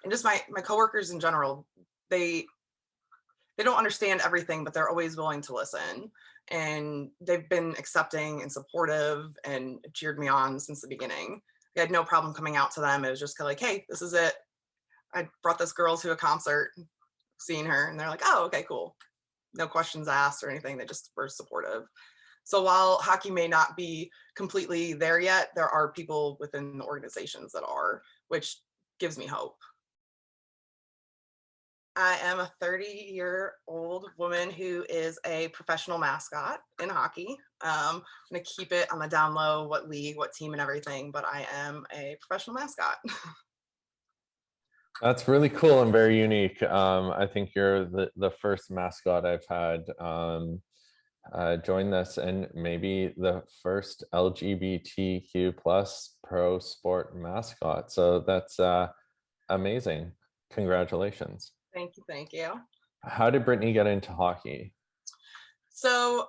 and just my coworkers in general, they they don't understand everything, but they're always willing to listen. And they've been accepting and supportive and cheered me on since the beginning. I had no problem coming out to them. It was just kind of like, hey, this is it. I brought this girl to a concert, seeing her, and they're like, oh, okay, cool. No questions asked or anything. They just were supportive. So while hockey may not be completely there yet, there are people within the organizations that are, which gives me hope. I am a 30-year-old woman who is a professional mascot in hockey. I'm going to keep it on the down low, what league, what team, and everything, but I am a professional mascot. That's really cool and very unique. I think you're the first mascot I've had join this, and maybe the first LGBTQ plus pro sport mascot. So that's amazing. Congratulations. Thank you, thank you. How did Brittany get into hockey? So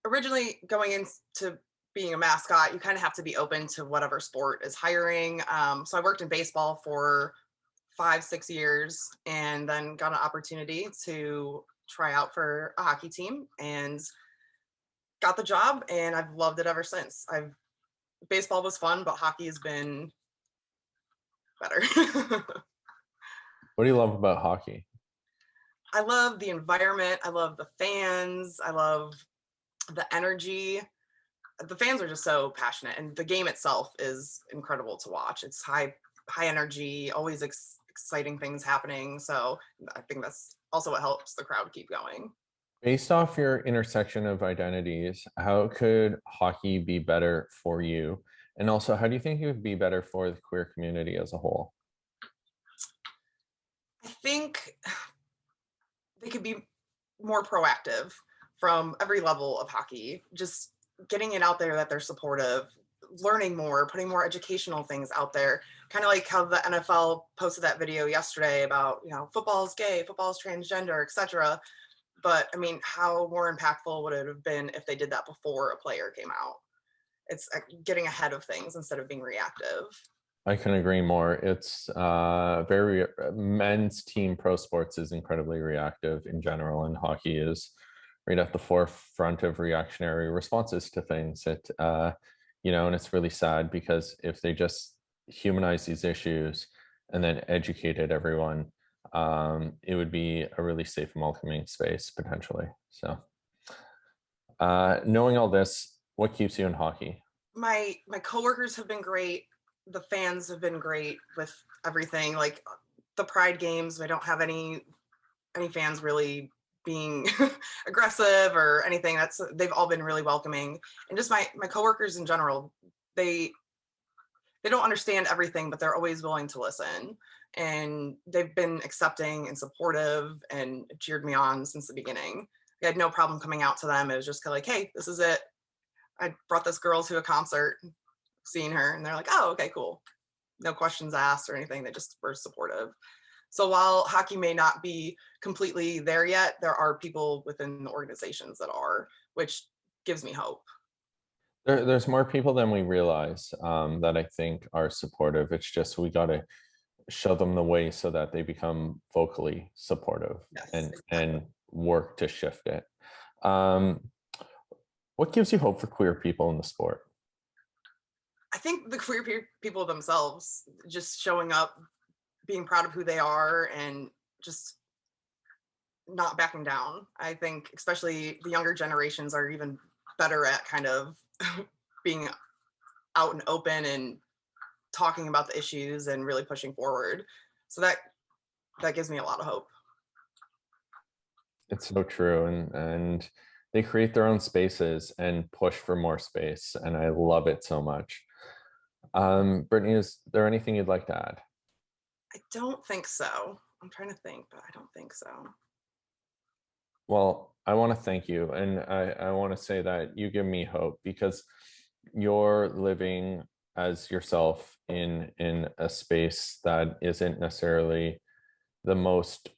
originally going into being a mascot, you kind of have to be open to whatever sport is hiring. So I worked in baseball for 5, 6 years and then got an opportunity to try out for a hockey team and got the job, and I've loved it ever since. I've Baseball was fun, but hockey has been better. What do you love about hockey? I love the environment. I love the fans. I love the energy. The fans are just so passionate, and the game itself is incredible to watch. It's high energy, always exciting things happening. So I think that's also what helps the crowd keep going. Based off your intersection of identities, how could hockey be better for you? And also, how do you think it would be better for the queer community as a whole? I think they could be more proactive from every level of hockey, just getting it out there that they're supportive, learning more, putting more educational things out there, kind of like how the NFL posted that video yesterday about, football is gay, football is transgender, etc. But I mean, how more impactful would it have been if they did that before a player came out? It's getting ahead of things instead of being reactive. I can agree more. It's very men's team pro sports is incredibly reactive in general, and hockey is right at the forefront of reactionary responses to things. And it's really sad because if they just humanize these issues and then educated everyone, it would be a really safe and welcoming space potentially. So, knowing all this, what keeps you in hockey? My coworkers have been great. The fans have been great with everything. Like the Pride games, I don't have any fans really being aggressive or anything. They've all been really welcoming, and just my coworkers in general, they they don't understand everything, but they're always willing to listen. And they've been accepting and supportive and cheered me on since the beginning. I had no problem coming out to them. It was just kind of like, hey, this is it. I brought this girl to a concert, seeing her, and they're like, oh, okay, cool. No questions asked or anything. They just were supportive. So while hockey may not be completely there yet, there are people within the organizations that are, which gives me hope. There's more people than we realize that I think are supportive. It's just we got to show them the way so that they become vocally supportive Yes, and exactly. work to shift it. Um, what gives you hope for queer people in the sport? I think the queer people themselves just showing up, being proud of who they are, and just not backing down. I think especially the younger generations are even better at kind of being out and open and talking about the issues and really pushing forward. So that gives me a lot of hope. It's so true, and they create their own spaces and push for more space, and I love it so much. Brittany, is there anything you'd like to add? I don't think so. I'm trying to think, but I don't think so. Well, I want to thank you, and I want to say that you give me hope because you're living as yourself in a space that isn't necessarily the most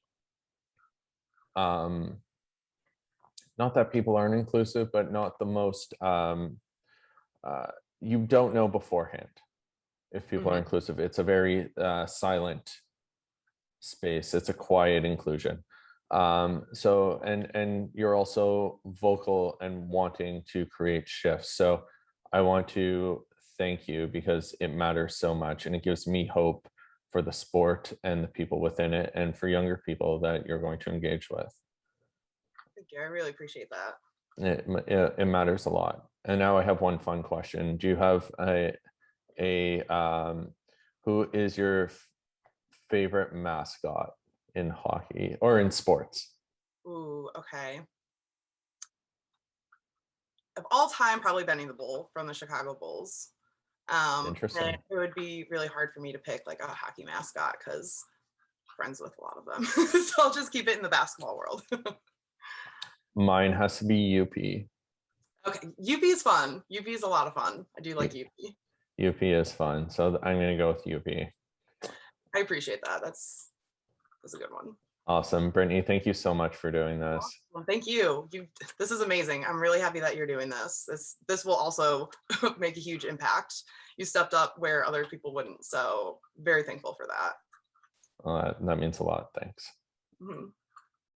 um not that people aren't inclusive, but not the most uh you don't know beforehand if people are Hmm. inclusive. It's a very silent space. It's a quiet inclusion. So and you're also vocal and wanting to create shifts. So I want to thank you because it matters so much and it gives me hope for the sport and the people within it and for younger people that you're going to engage with. Thank you. I really appreciate that. It matters a lot. And now I have one fun question. Do you have a who is your favorite mascot in hockey or in sports? Ooh, okay. Of all time, probably Benny the Bull from the Chicago Bulls. And Interesting. it would be really hard for me to pick like a hockey mascot because friends with a lot of them. So I'll just keep it in the basketball world. Mine has to be UP. Okay, UP is fun. UP is a lot of fun. I do like UP. UP is fun. So I'm going to go with UP. I appreciate that. That's a good one. Awesome. Brittany, thank you so much for doing this. Well, thank you. This is amazing. I'm really happy that you're doing this. This will also make a huge impact. You stepped up where other people wouldn't. So very thankful for that. That means a lot. Thanks. Mm-hmm.